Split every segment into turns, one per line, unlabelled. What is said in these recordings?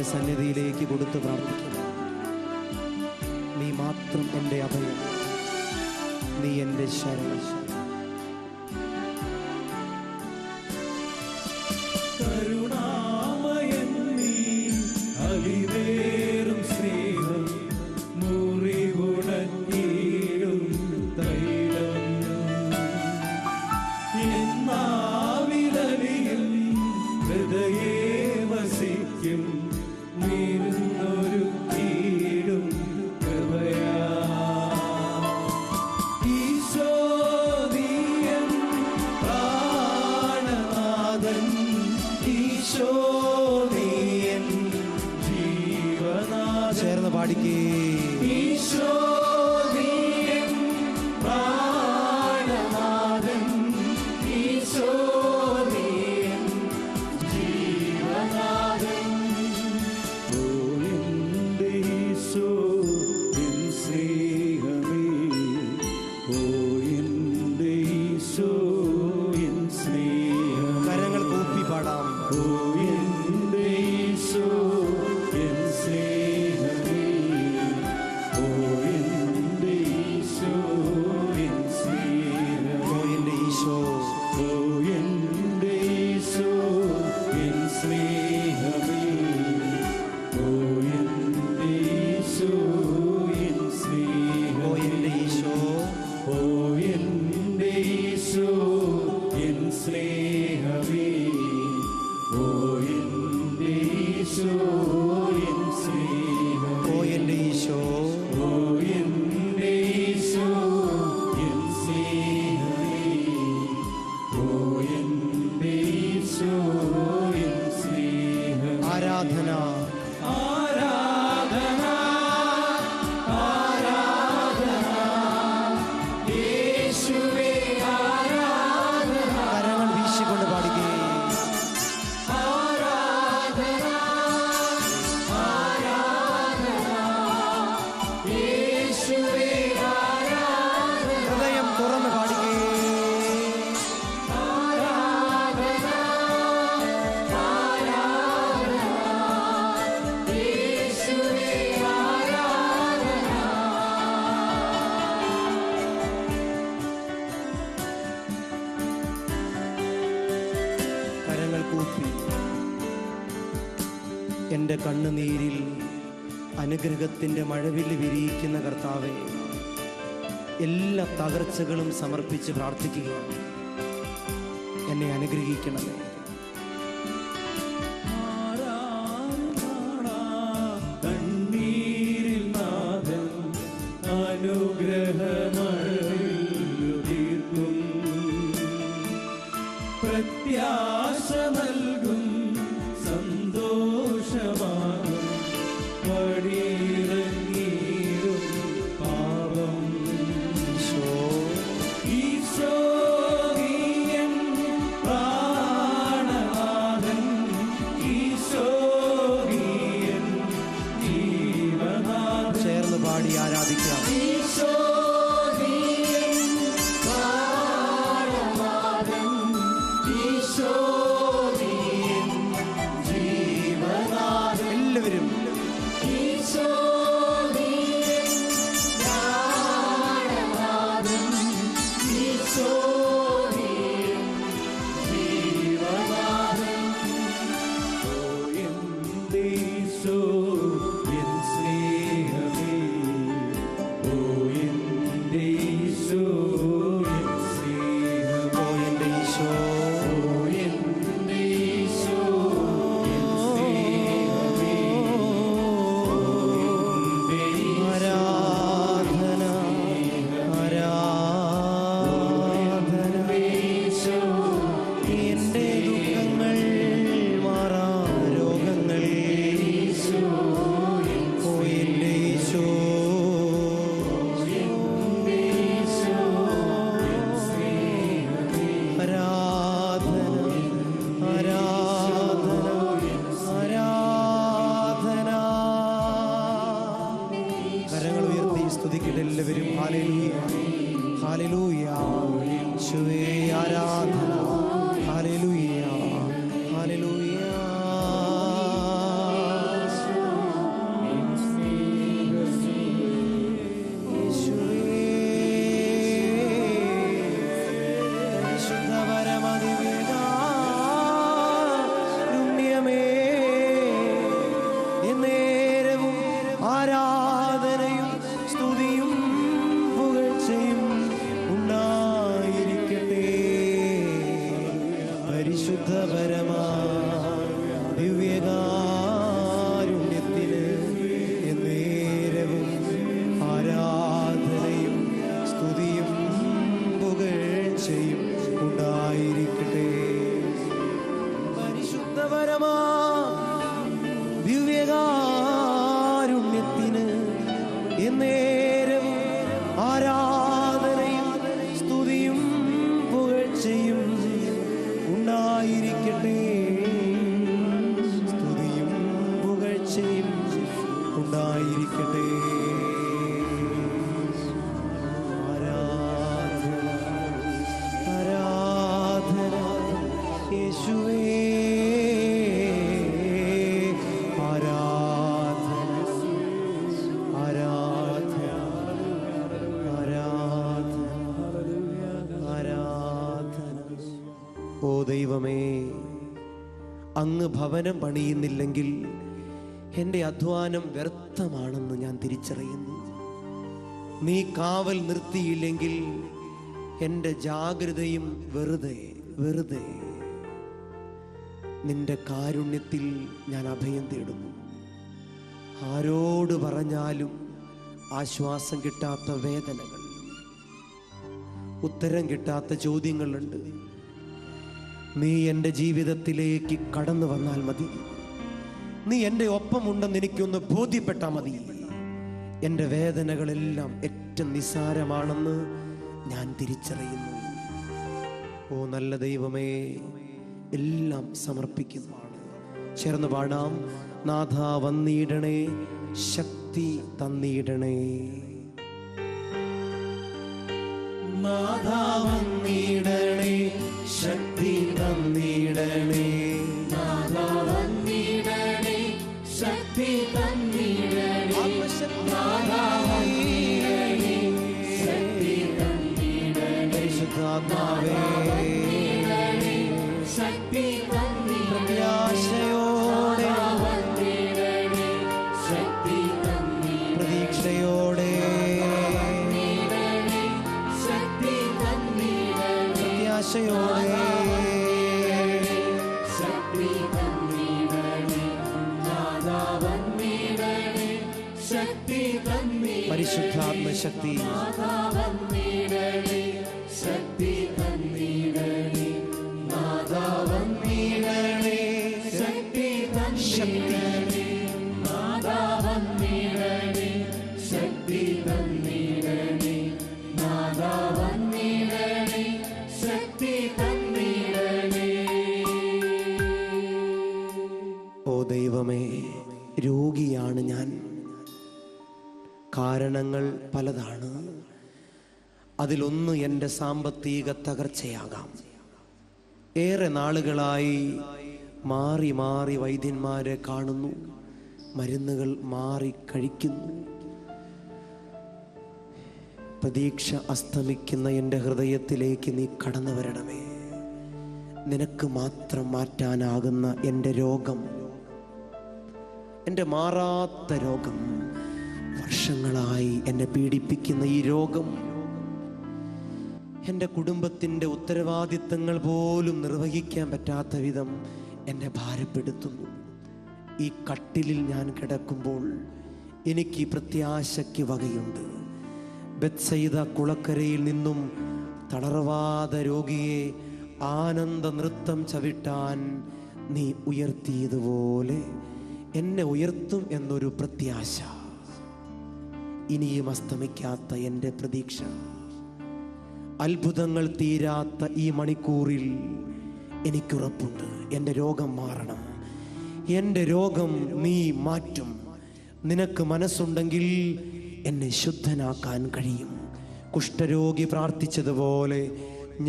കർത്താവിൻ്റെ സന്നിധിയിലേക്ക് കൊടുത്ത് പ്രാർത്ഥിക്കുന്നു. നീ മാത്രം എൻ്റെ അഭയം, നീ എൻ്റെ ശരണം.
കരുണാമയൻ നീ, അലിവേറും സ്നേഹം, മുറിവുണങ്ങിയിടും തൈലം, എന്നാവിലലിയും ഹൃദയേ വസിക്കും, വീരുന്നൊരുക്കിയിടും കൃപയാ. ഈശോ നീയൻ പ്രാണനാഥൻ, ഈശോ നീയൻ ജീവനാഥൻ.
ചേർന്ന് പാടിക്കേ.
ഈശോ നീയൻ പ്രാണനാഥൻ, ഈശോ നീയൻ ജീവനാഥൻ. ഓ എൻ്റെ ഈശോ എൻ സ്നേഹമേ, ഓ എൻ്റെ ഈശോ എൻ സ്നേഹം.
കരങ്ങൾ കൂപ്പി പാടാം.
ഓ എൻ്റെ ഈശോ എൻ സ്നേഹമേ, ഓ എൻ്റെ ഈശോ എൻ സ്നേഹം.
ഓ എൻ്റെ ഈശോ,
ഓ എൻ്റെ ഈശോ എൻ സ്നേഹമേ, ഓ എൻ്റെ ഈശോ എൻ സ്നേഹം.
ഓ എൻ്റെ ഈശോ,
ഓ എൻ്റെ ഈശോ എൻ സ്നേഹമേ, ഓ എൻ്റെ ഈശോ എൻ സ്നേഹം.
ഓ എൻ്റെ ഈശോ,
ഓ എൻ്റെ ഈശോ എൻ സ്നേഹമേ, ഓ എൻ്റെ ഈശോ എൻ സ്നേഹം.
ആരാധന,
ആരാധന, ആരാധന, യേശുവേ ആരാധന.
കരങ്ങൾ വീശിക്കൊണ്ട് പാടിക്കേ.
ആരാധന, ആരാധന, യേശുവേ ആരാധന.
ഹൃദയം തുറന്ന് പാടിക്കേ.
ആരാധന, ആരാധന, യേശുവേ ആരാധന.
കരങ്ങൾ കൂപ്പി എൻ്റെ കണ്ണുനീരിൽ അനുഗ്രഹത്തിൻ്റെ മഴവില്ല് വിരിയിക്കുന്ന കർത്താവെ, എല്ലാ തകർച്ചകളും സമർപ്പിച്ച് പ്രാർത്ഥിക്കുകയാണ്. എന്നെ അനുഗ്രഹിക്കണമേ.
കണ്ണീരിൽ നാഥൻ അനുഗ്രഹമഴവില്ലു തീർക്കും, പ്രത്യാശ നൽകും, സന്തോഷമാകും, വഴിയിറങ്ങിയിടും പാപം.
ഈശോ,
ഈശോ നീയൻ പ്രാണനാഥൻ, ഈശോ നീയൻ ജീവനാഥൻ.
ചേർന്ന് പാടി ആരാധിക്കാം.
ഈശോ നീയൻ പ്രാണനാഥൻ, ഈശോ നീയൻ ജീവനാഥൻ.
എല്ലാവരും
ഈശോ നീയൻ പ്രാണനാഥൻ, ഈശോ നീയൻ ജീവനാഥൻ. ഓ എൻ്റെ ഈശോ എൻ സ്നേഹമേ, ഓ എൻ്റെ ഈശോ എൻ സ്നേഹം.
ഓ എൻ്റെ ഈശോ,
ഓ എൻ്റെ ഈശോ എൻ സ്നേഹമേ, ഓ എൻ്റെ ഈശോ
ആരാധന, ആരാധന.
ഈശോ
എൻ്റെ ദുഃഖങ്ങൾ മാറാ രോഗങ്ങൾ.
ഈശോ
ഓ എൻ്റെ ഈശോ,
എൻ്റെ ഈശോ എൻ സ്നേഹമേ,
ആരാധന, ആരാധന, ആരാധന. കരങ്ങൾ ഉയർത്തി സ്തുതിക്കട്ടെ എല്ലാവരും. Hallelujah, hallelujah. യേശുവേ ആരാധന. Hallelujah, hallelujah. ഓ ദൈവമേ, അങ്ങ് ഭവനം പണിയുന്നില്ലെങ്കിൽ എൻ്റെ അധ്വാനം വ്യർത്ഥമാണെന്ന് ഞാൻ തിരിച്ചറിയുന്നു. നീ കാവൽ നിർത്തിയില്ലെങ്കിൽ എൻ്റെ ജാഗ്രതയും വെറുതെ വെറുതെ. നിന്റെ കാരുണ്യത്തിൽ ഞാൻ അഭയം തേടുന്നു. ആരോട് പറഞ്ഞാലും ആശ്വാസം കിട്ടാത്ത വേദനകൾ, ഉത്തരം കിട്ടാത്ത ചോദ്യങ്ങളുണ്ട്. നീ എൻ്റെ ജീവിതത്തിലേക്ക് കടന്നു വന്നാൽ മതി. നീ എൻ്റെ ഒപ്പമുണ്ടെന്ന് എനിക്കൊന്ന് ബോധ്യപ്പെട്ടാൽ മതി. എൻ്റെ വേദനകളെല്ലാം ഏറ്റവും നിസ്സാരമാണെന്ന് ഞാൻ തിരിച്ചറിയുന്നു. ഓ നല്ല ദൈവമേ, എല്ലാം സമർപ്പിക്കുന്നതാണ്. ചേർന്ന് പാടാം. നാഥ വന്നിടണേ, ശക്തി തന്നിടണേ. നാഥ വന്നിടണേ, ശക്തി തന്നിടണേ.
നാഥ വന്നിടണേ, ശക്തി തന്നിടണേ. നാഥ വന്നിടണേ, ശക്തി തന്നിടണേ.
പരിശുദ്ധാത്മാവേ,
ശക്തി തന്നിടണേ.
പ്രത്യാശയോടെ,
വന്നിടണേ, ശക്തി തന്നിടണേ.
പ്രതീക്ഷയോടെ,
ശക്തി തന്നിടണേ.
പ്രത്യാശയോടെ,
ശക്തി തന്നിടണേ. നാഥ വന്നിടണേ, ശക്തി തന്നിടണേ.
പരിശുദ്ധാത്മ ശക്തി.
നാഥ വന്നിടണേ, ശക്തി തന്നിടണേ. നാഥ വന്നിടണേ, ശക്തി തന്നിടണേ. നാഥ വന്നിടണേ, ശക്തി തന്നിടണേ. നാഥ വന്നിടണേ, ശക്തി തന്നിടണേ.
ഓ ദൈവമേ, രോഗിയാണ് ഞാൻ. കാരണങ്ങൾ പലതാണ്. അതിലൊന്ന് എൻ്റെ സാമ്പത്തിക തകർച്ചയാകാം. ഏറെ നാളുകളായി മാറി മാറി വൈദ്യന്മാരെ കാണുന്നു, മരുന്നുകൾ മാറി കഴിക്കുന്നു. പ്രതീക്ഷ അസ്തമിക്കുന്ന എൻ്റെ ഹൃദയത്തിലേക്ക് നീ കടന്നു വരണമേ. നിനക്ക് മാത്രം മാറ്റാനാകുന്ന എൻ്റെ രോഗം, എൻ്റെ മാറാത്ത രോഗം, വർഷങ്ങളായി എന്നെ പീഡിപ്പിക്കുന്ന ഈ രോഗം എൻ്റെ കുടുംബത്തിൻ്റെ ഉത്തരവാദിത്തങ്ങൾ പോലും നിർവഹിക്കാൻ പറ്റാത്ത വിധം എന്നെ ഭാരപ്പെടുത്തുന്നു. ഈ കട്ടിലിൽ ഞാൻ കിടക്കുമ്പോൾ എനിക്ക് പ്രത്യാശയ്ക്ക് വകയുണ്ട്. ബെത്സയിദ കുളക്കരയിൽ നിന്നും തളർവാദ രോഗിയെ ആനന്ദ നൃത്തം ചവിട്ടാൻ നീ ഉയർത്തിയതുപോലെ എന്നെ ഉയർത്തും എന്നൊരു പ്രത്യാശ, ഇനിയും അസ്തമിക്കാത്ത എൻ്റെ പ്രതീക്ഷ. അത്ഭുതങ്ങൾ തീരാത്ത ഈ മണിക്കൂറിൽ എനിക്കുറപ്പുണ്ട്, എൻ്റെ രോഗം മാറണം. എൻ്റെ രോഗം നീ മാറ്റും. നിനക്ക് മനസ്സുണ്ടെങ്കിൽ എന്നെ ശുദ്ധനാക്കാൻ കഴിയും. കുഷ്ഠരോഗി പ്രാർത്ഥിച്ചതുപോലെ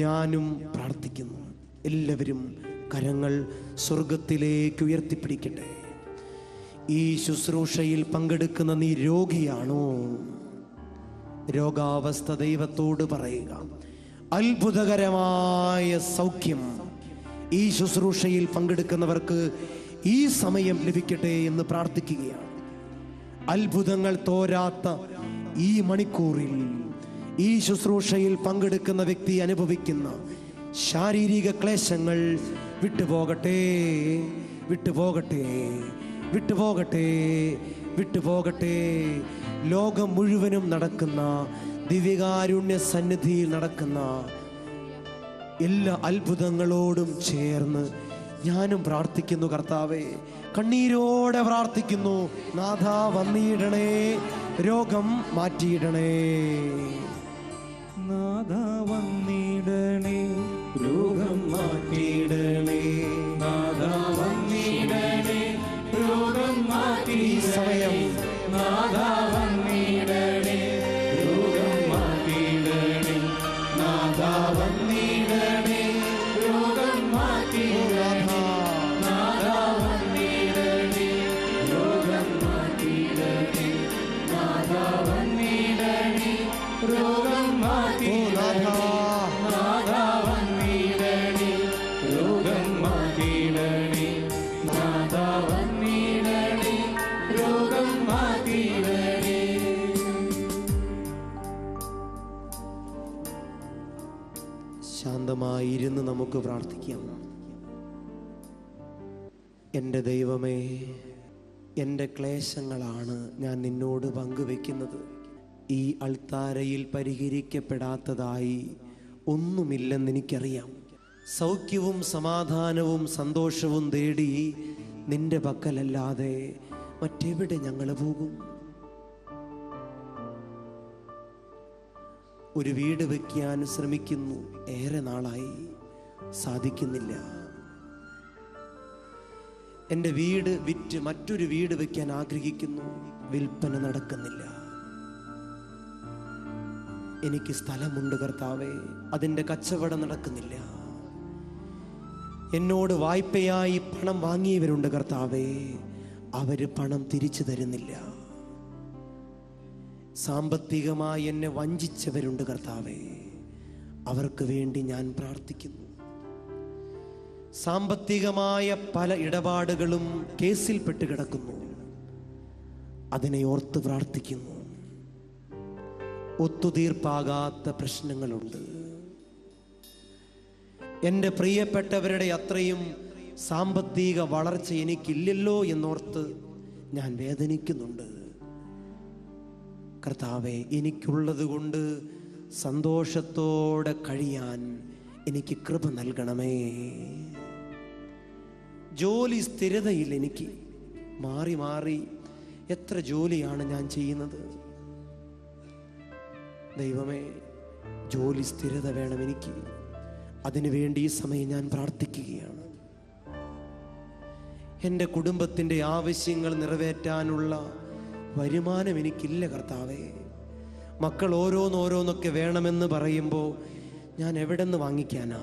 ഞാനും പ്രാർത്ഥിക്കുന്നു. എല്ലാവരും കരങ്ങൾ സ്വർഗത്തിലേക്ക് ഉയർത്തിപ്പിടിക്കട്ടെ. ഈ ശുശ്രൂഷയിൽ പങ്കെടുക്കുന്ന നീ രോഗിയാണോ? രോഗാവസ്ഥ ദൈവത്തോട് പറയുക. അത്ഭുതകരമായ സൗഖ്യം ഈ ശുശ്രൂഷയിൽ പങ്കെടുക്കുന്നവർക്ക് ഈ സമയം ലഭിക്കട്ടെ എന്ന് പ്രാർത്ഥിക്കുകയാണ്. അത്ഭുതങ്ങൾ തോരാത്ത ഈ മണിക്കൂറിൽ ഈ ശുശ്രൂഷയിൽ പങ്കെടുക്കുന്ന വ്യക്തി അനുഭവിക്കുന്ന ശാരീരിക ക്ലേശങ്ങൾ വിട്ടുപോകട്ടെ, വിട്ടുപോകട്ടെ, വിട്ടുപോകട്ടെ, വിട്ടുപോകട്ടെ. ലോകം മുഴുവനും നടക്കുന്ന ദിവ്യകാരുണ്യ സന്നിധിയിൽ നടക്കുന്ന എല്ലാ അത്ഭുതങ്ങളോടും ചേർന്ന് ഞാനും പ്രാർത്ഥിക്കുന്നു. കർത്താവേ, കണ്ണീരോടെ പ്രാർത്ഥിക്കുന്നു. നാഥ വന്നിടണേ, രോഗം മാറ്റിയിടണേ. നാഥ വന്നിടണേ, രോഗം മാറ്റിയിടണേ. നാഥ വന്നിടണേ,
രോഗം മാറ്റി
സമയം
നാഥ വന്നിടണേ, രോഗം മാറ്റിയിടണേ. നാഥ വന്നിടണേ, രോഗം മാറ്റിയിടണേ. നാഥ വന്നിടണേ, രോഗം മാറ്റിയിടണേ. നാഥ വന്നിടണേ, രോഗം മാറ്റിയിടണേ. നാഥ വന്നിടണേ,
ശാന്തമായി ഇരുന്ന് നമുക്ക് പ്രാർത്ഥിക്കാം. എൻ്റെ ദൈവമേ, എൻ്റെ ക്ലേശങ്ങളാണ് ഞാൻ നിന്നോട് പങ്കുവെക്കുന്നത്. ഈ അൾത്താരയിൽ പരിഹരിക്കപ്പെടാത്തതായി ഒന്നുമില്ലെന്ന് എനിക്കറിയാം. സൗഖ്യവും സമാധാനവും സന്തോഷവും തേടി നിന്റെ പക്കലല്ലാതെ മറ്റെവിടെ ഞങ്ങൾ പോകും? ഒരു വീട് വയ്ക്കാൻ ശ്രമിക്കുന്നു, ഏറെ നാളായി സാധിക്കുന്നില്ല. എൻ്റെ വീട് വിറ്റ് മറ്റൊരു വീട് വയ്ക്കാൻ ആഗ്രഹിക്കുന്നു, വിൽപ്പന നടക്കുന്നില്ല. എനിക്ക് സ്ഥലമുണ്ട് കർത്താവേ, അതിൻ്റെ കച്ചവടം നടക്കുന്നില്ല. എന്നോട് വായ്പയായി പണം വാങ്ങിയവരുണ്ട് കർത്താവേ, അവര് പണം തിരിച്ചു തരുന്നില്ല. സാമ്പത്തികമായി എന്നെ വഞ്ചിച്ചവരുണ്ട് കർത്താവേ, അവർക്ക് വേണ്ടി ഞാൻ പ്രാർത്ഥിക്കുന്നു. സാമ്പത്തികമായ പല ഇടപാടുകളും കേസിൽപ്പെട്ട് കിടക്കുന്നു, അതിനെ ഓർത്ത് പ്രാർത്ഥിക്കുന്നു. ഒത്തുതീർപ്പാകാത്ത പ്രശ്നങ്ങളുണ്ട്. എൻ്റെ പ്രിയപ്പെട്ടവരുടെ അത്രയും സാമ്പത്തിക വളർച്ച എനിക്കില്ലല്ലോ എന്നോർത്ത് ഞാൻ വേദനിക്കുന്നുണ്ട്. കർത്താവേ, എനിക്കുള്ളത് കൊണ്ട് സന്തോഷത്തോടെ കഴിയാൻ എനിക്ക് കൃപ നൽകണമേ. ജോലി സ്ഥിരതയിൽ എനിക്ക് മാറി മാറി എത്ര ജോലിയാണ് ഞാൻ ചെയ്യുന്നത്. ദൈവമേ, ജോലി സ്ഥിരത വേണം എനിക്ക്. അതിനുവേണ്ടി ഈ സമയം ഞാൻ പ്രാർത്ഥിക്കുകയാണ്. എൻ്റെ കുടുംബത്തിൻ്റെ ആവശ്യങ്ങൾ നിറവേറ്റാനുള്ള വരുമാനം എനിക്കില്ല കർത്താവേ. മക്കൾ ഓരോന്നോരോന്നൊക്കെ വേണമെന്ന് പറയുമ്പോൾ ഞാൻ എവിടെ നിന്ന് വാങ്ങിക്കാനാ?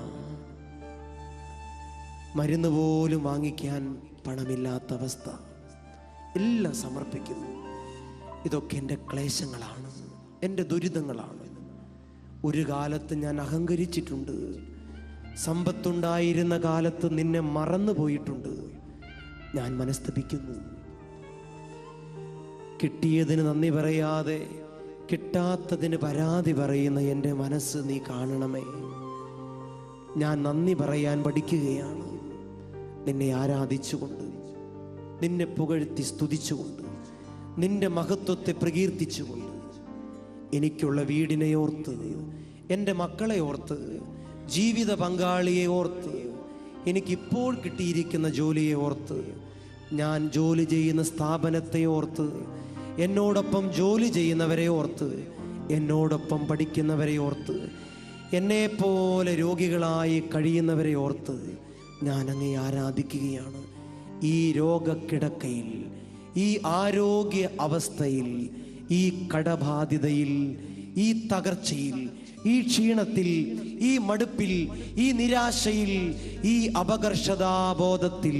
മരുന്ന് പോലും വാങ്ങിക്കാൻ പണമില്ലാത്ത അവസ്ഥ. എല്ലാം സമർപ്പിക്കുന്നു. ഇതൊക്കെ എൻ്റെ ക്ലേശങ്ങളാണ്, എൻ്റെ ദുരിതങ്ങളാണ്. ഒരു കാലത്ത് ഞാൻ അഹങ്കരിച്ചിട്ടുണ്ട്. സമ്പത്തുണ്ടായിരുന്ന കാലത്ത് നിന്നെ മറന്നു പോയിട്ടുണ്ട്. ഞാൻ മനസ്തപിക്കുന്നു. കിട്ടിയതിന് നന്ദി പറയാതെ കിട്ടാത്തതിന് പരാതി പറയുന്ന എൻ്റെ മനസ്സ് നീ കാണണമേ. ഞാൻ നന്ദി പറയാൻ പഠിക്കുകയാണ്. നിന്നെ ആരാധിച്ചുകൊണ്ട്, നിന്നെ പുകഴ്ത്തി സ്തുതിച്ചുകൊണ്ട്, നിന്റെ മഹത്വത്തെ പ്രകീർത്തിച്ചുകൊണ്ട്, എനിക്കുള്ള വീടിനെ ഓർത്ത്, എൻ്റെ മക്കളെ ഓർത്ത്, ജീവിത പങ്കാളിയെ ഓർത്ത്, എനിക്കിപ്പോൾ കിട്ടിയിരിക്കുന്ന ജോലിയെ ഓർത്ത്, ഞാൻ ജോലി ചെയ്യുന്ന സ്ഥാപനത്തെ ഓർത്ത്, എന്നോടൊപ്പം ജോലി ചെയ്യുന്നവരെ ഓർത്ത്, എന്നോടൊപ്പം പഠിക്കുന്നവരെ ഓർത്ത്, എന്നെപ്പോലെ രോഗികളായി കഴിയുന്നവരെ ഓർത്ത് ഞാൻ അങ്ങേ ആരാധിക്കുകയാണ്. ഈ രോഗക്കിടക്കയിൽ, ഈ ആരോഗ്യ അവസ്ഥയിൽ, ഈ കടബാധിതയിൽ, ഈ തകർച്ചയിൽ, ഈ ക്ഷീണത്തിൽ, ഈ മടുപ്പിൽ, ഈ നിരാശയിൽ, ഈ അപകർഷതാബോധത്തിൽ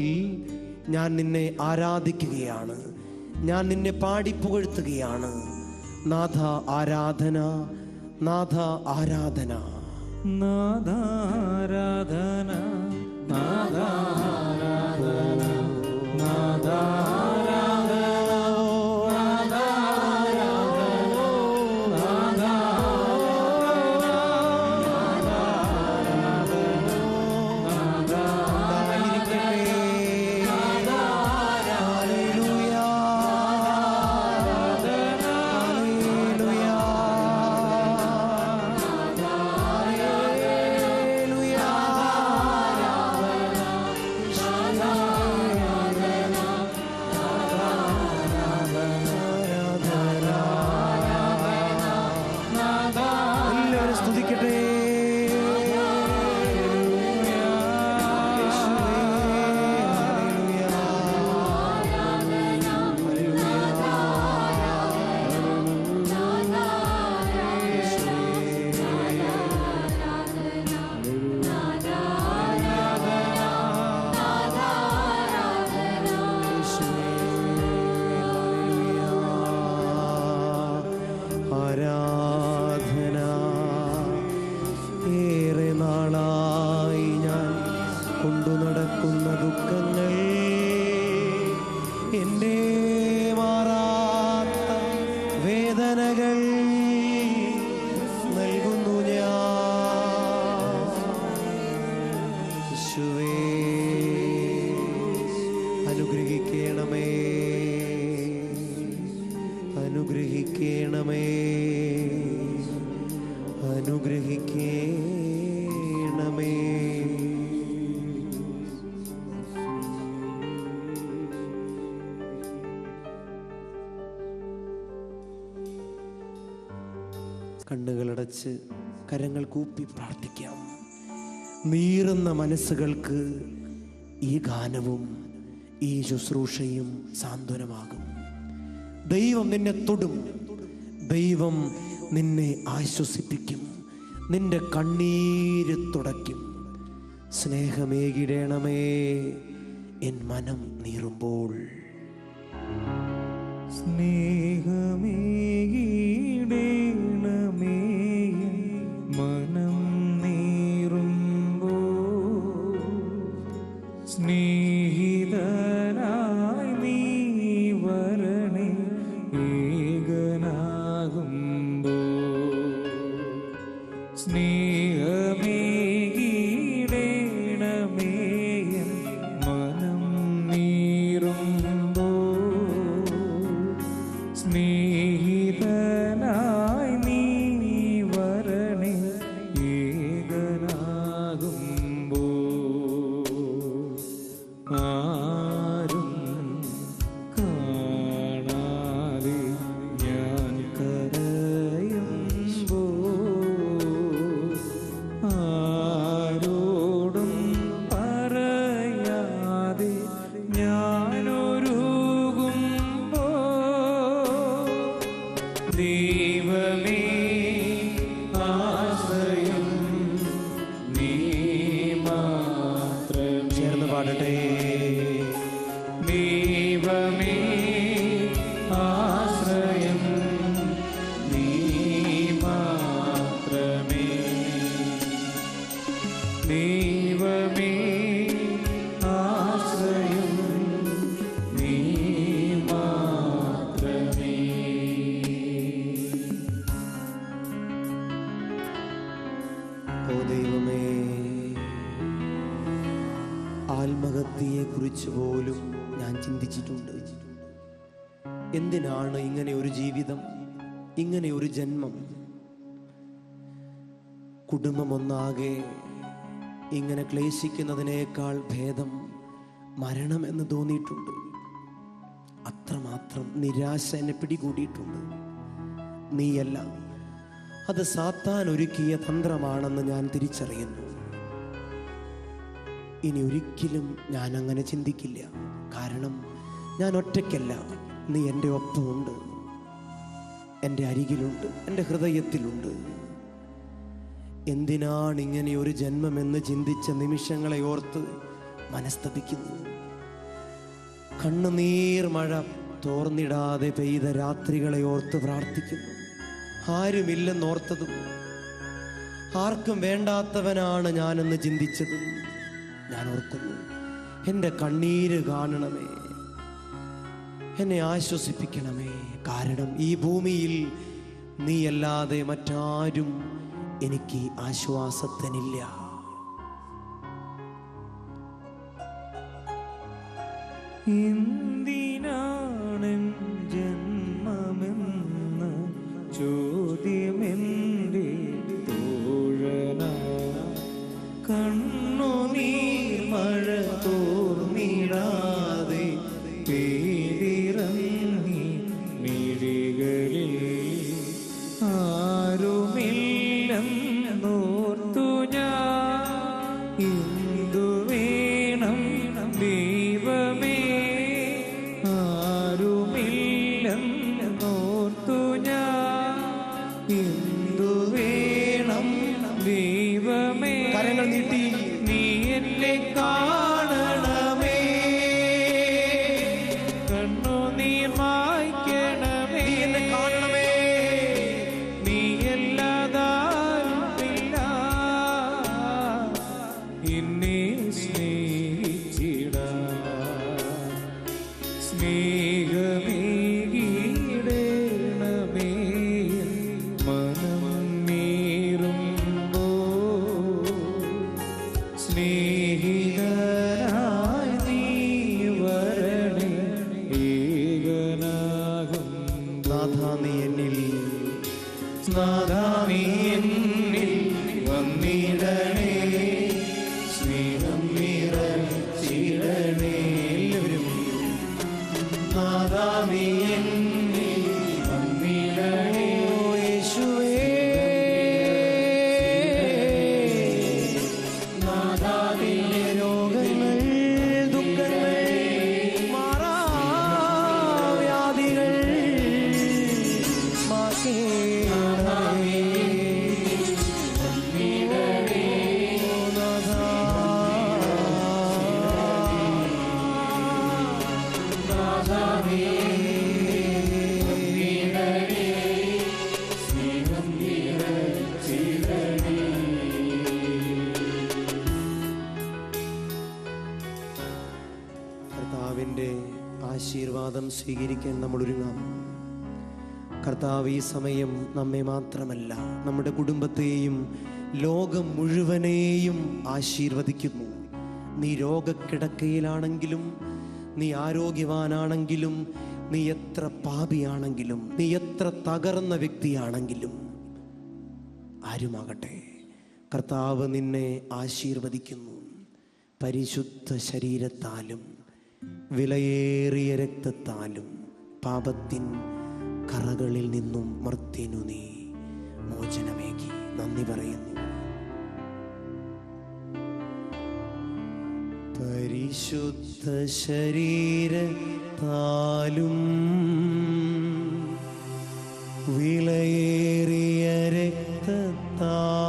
ഞാൻ നിന്നെ ആരാധിക്കുകയാണ്. ഞാൻ നിന്നെ പാടിപ്പുകഴ്ത്തുകയാണ്. നാഥ ആരാധന, നാഥ ആരാധന,
നാഥ ആരാധന, നാഥ ആരാധന, നാഥ
അനുഗ്രഹിക്കണമേ. കണ്ണുകളടച്ച് കരങ്ങൾ കൂപ്പി പ്രാർത്ഥിക്കാം. നീറുന്ന മനസ്സുകൾക്ക് ഈ ഗാനവും ഈ ശുശ്രൂഷയും സാന്ത്വനമാകും. ദൈവം നിന്നെ തൊടും, ദൈവം നിന്നെ ആശ്വസിപ്പിക്കും, നിന്റെ കണ്ണീര് തുടയ്ക്കും. സ്നേഹമേകിടണമേ എൻ മനം നീറുമ്പോൾ.
സ്നേഹമേകിടണമേ മനം നീറുമ്പോൾ, സ്നേഹിതനായി നീ വരണേ ഏകനാകുമ്പോൾ. സ്നേഹമേകിടണമേ മനം നീറുമ്പോൾ, സ്നേഹിതനായി നീ വരണേ ഏകനാകുമ്പോൾ. ആരും കാണാതെ ഞാൻ കരയുമ്പോൾ, ആരോടും പറയാതെ ഞാനൊരുകുമ്പോൾ, ദൈവമേ ആശ്രയം നീ മാത്രം.
ചേർന്ന് പാടട്ടെ.
ദൈവമേ ആശ്രയം നീ മാത്രമേ. ദൈവമേ ആശ്രയം നീ മാത്രമേ.
ഓ ദൈവമേ, ആത്മഹത്യയെ കുറിച്ച് പോലും ഞാൻ ചിന്തിച്ചിട്ടുണ്ട്. എന്തിനാണ് ഇങ്ങനെ ഒരു ജീവിതം, ഇങ്ങനെ ഒരു ജന്മം? കുടുംബമൊന്നാകെ ഇങ്ങനെ ക്ലേശിക്കുന്നതിനേക്കാൾ ഭേദം മരണമെന്ന് തോന്നിയിട്ടുണ്ട്. അത്രമാത്രം നിരാശ എന്നെ പിടികൂടിയിട്ടുണ്ട്. നീയല്ല, അത് സാത്താൻ ഒരുക്കിയ തന്ത്രമാണെന്ന് ഞാൻ തിരിച്ചറിയുന്നു. ഇനി ഒരിക്കലും ഞാൻ അങ്ങനെ ചിന്തിക്കില്ല. കാരണം ഞാൻ ഒറ്റയ്ക്കല്ല, നീ എൻ്റെ ഒപ്പമുണ്ട്, എൻ്റെ അരികിലുണ്ട്, എൻ്റെ ഹൃദയത്തിലുണ്ട്. എന്തിനാണ് ഇങ്ങനെ ഒരു ജന്മമെന്ന് ചിന്തിച്ച നിമിഷങ്ങളെ ഓർത്ത് മനസ്തപിക്കുന്നു. കണ്ണുനീർ മഴ തോർന്നിടാതെ പെയ്ത രാത്രികളെ ഓർത്ത് പ്രാർത്ഥിക്കുന്നു. ആരുമില്ലെന്നോർത്തതും ആർക്കും വേണ്ടാത്തവനാണ് ഞാനെന്ന് ചിന്തിച്ചതും ഞാൻ ഓർക്കുന്നു. എൻ്റെ കണ്ണീര് കാണണമേ, എന്നെ ആശ്വസിപ്പിക്കണമേ. കാരണം ഈ ഭൂമിയിൽ നീയല്ലാതെ മറ്റാരും എനിക്ക് ആശ്വാസത്തിനില്ല.
എന്തിനാണ് ജന്മമെന്ന ചോദ്യമെൻ്റെ തോഴന, കണ്ണുനീർ മഴ തോർന്നിടാതെ പേരിറങ്ങി മിഴികളിൽ ആരുമില്ലെന്നോർത്തു ഞാൻ. എന്തു വേണം ദൈവമേ, ആരുമില്ലെന്നോർത്തു ഞാൻ. എന്തു വേണം ദൈവമേ,
കരങ്ങൾ നീട്ടി
നീ എന്നെ കാണണമേ, കണ്ണുനീർ മായ്ക്കണമേ,
നീ എന്നെ കാണണമേ.
നീ എല്ലാതാരുമില്ല എന്നെ സ്നേഹിച്ചിടാൻ. സ്നേഹമേകിടണമേ മനം നീറുമ്പോൾ, സ്നേഹിത
ആശീർവാദം സ്വീകരിക്കാൻ നമ്മൾ ഒരുങ്ങാം. കർത്താവ് ഈ സമയം നമ്മെ മാത്രമല്ല, നമ്മുടെ കുടുംബത്തെയും ലോകം മുഴുവനെയും ആശീർവദിക്കുന്നു. നീ രോഗക്കിടക്കയിലാണെങ്കിലും, നീ ആരോഗ്യവാനാണെങ്കിലും, നീ എത്ര പാപിയാണെങ്കിലും, നീ എത്ര തകർന്ന വ്യക്തിയാണെങ്കിലും, ആരുമാകട്ടെ, കർത്താവ് നിന്നെ ആശീർവദിക്കുന്നു. പരിശുദ്ധ ശരീരത്താലും വിലയേറിയ രക്തത്താലും പാപത്തിൻ കറകളിൽ നിന്നും മർത്യനു നീ മോചനമേകി. നന്ദി പറയുന്നു. പരിശുദ്ധ ശരീരത്താലും വിലയേറിയ രക്തത്താലും